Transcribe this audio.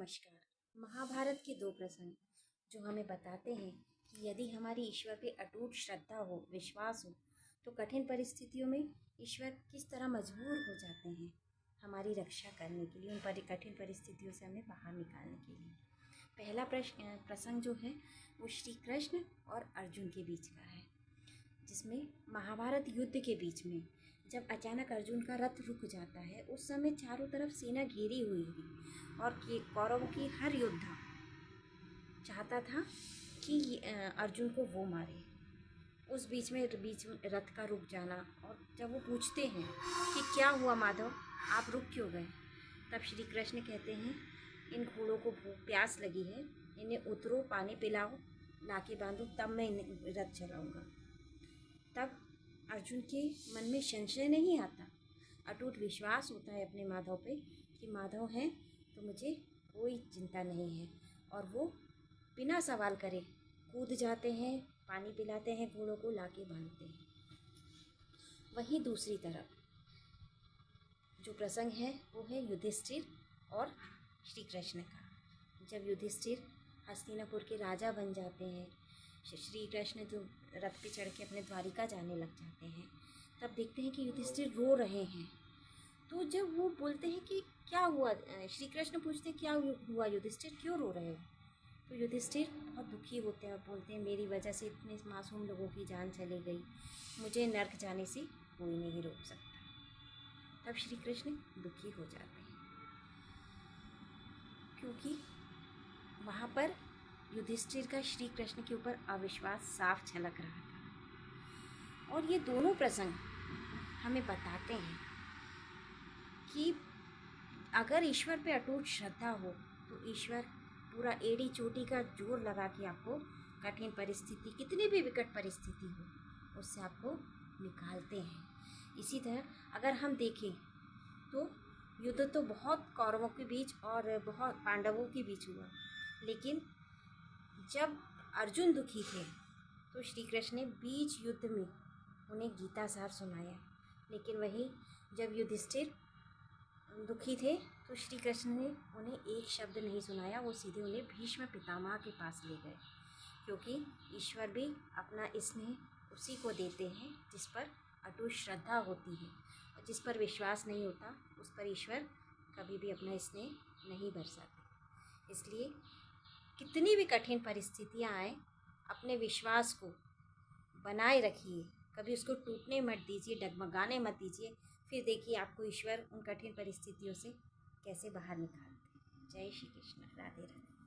नमस्कार। महाभारत के दो प्रसंग जो हमें बताते हैं कि यदि हमारी ईश्वर पे अटूट श्रद्धा हो, विश्वास हो, तो कठिन परिस्थितियों में ईश्वर किस तरह मजबूर हो जाते हैं हमारी रक्षा करने के लिए, उन कठिन परिस्थितियों से हमें बाहर निकालने के लिए। पहला प्रसंग जो है वो श्री कृष्ण और अर्जुन के बीच का है, जिसमें महाभारत युद्ध के बीच में जब अचानक अर्जुन का रथ रुक जाता है, उस समय चारों तरफ सेना घेरी हुई थी और कौरवों की हर योद्धा चाहता था कि अर्जुन को वो मारे। उस बीच में रथ का रुक जाना, और जब वो पूछते हैं कि क्या हुआ माधव, आप रुक क्यों गए, तब श्री कृष्ण कहते हैं इन घोड़ों को प्यास लगी है, इन्हें उतरो, पानी पिलाओ, लाके बांधो, तब मैं इन्हें रथ चलाऊँगा। तब अर्जुन के मन में संशय नहीं आता, अटूट विश्वास होता है अपने माधव पे कि माधव हैं तो मुझे कोई चिंता नहीं है, और वो बिना सवाल करे कूद जाते हैं, पानी पिलाते हैं, घोड़ों को लाके बांधते हैं। वहीं दूसरी तरफ जो प्रसंग है वो है युधिष्ठिर और श्री कृष्ण का। जब युधिष्ठिर हस्तिनापुर के राजा बन जाते हैं, श्री कृष्ण जो रथ पे चढ़ के अपने द्वारिका जाने लग जाते हैं, तब देखते हैं कि युधिष्ठिर रो रहे हैं। तो जब वो बोलते हैं कि क्या हुआ, श्री कृष्ण पूछते हैं क्या हुआ युधिष्ठिर, क्यों रो रहे हो, तो युधिष्ठिर बहुत दुखी होते हैं और बोलते हैं मेरी वजह से इतने मासूम लोगों की जान चली गई, मुझे नर्क जाने से कोई नहीं रोक सकता। तब श्री कृष्ण दुखी हो जाते हैं, क्योंकि वहाँ पर युधिष्ठिर का श्री कृष्ण के ऊपर अविश्वास साफ झलक रहा था। और ये दोनों प्रसंग हमें बताते हैं कि अगर ईश्वर पे अटूट श्रद्धा हो तो ईश्वर पूरा एड़ी चोटी का जोर लगा के आपको कठिन परिस्थिति, कितनी भी विकट परिस्थिति हो, उससे आपको निकालते हैं। इसी तरह अगर हम देखें तो युद्ध तो बहुत कौरवों के बीच और बहुत पांडवों के बीच हुआ, लेकिन जब अर्जुन दुखी थे तो श्री कृष्ण ने बीच युद्ध में उन्हें गीता सार सुनाया। लेकिन वहीं जब युधिष्ठिर दुखी थे तो श्री कृष्ण ने उन्हें एक शब्द नहीं सुनाया, वो सीधे उन्हें भीष्म पितामह के पास ले गए, क्योंकि ईश्वर भी अपना स्नेह उसी को देते हैं जिस पर अटूट श्रद्धा होती है, और जिस पर विश्वास नहीं होता उस पर ईश्वर कभी भी अपना स्नेह नहीं बरसाते। इसलिए कितनी भी कठिन परिस्थितियाँ आए, अपने विश्वास को बनाए रखिए, कभी उसको टूटने मत दीजिए, डगमगाने मत दीजिए। फिर देखिए आपको ईश्वर उन कठिन परिस्थितियों से कैसे बाहर निकालते हैं। जय श्री कृष्ण, राधे राधे।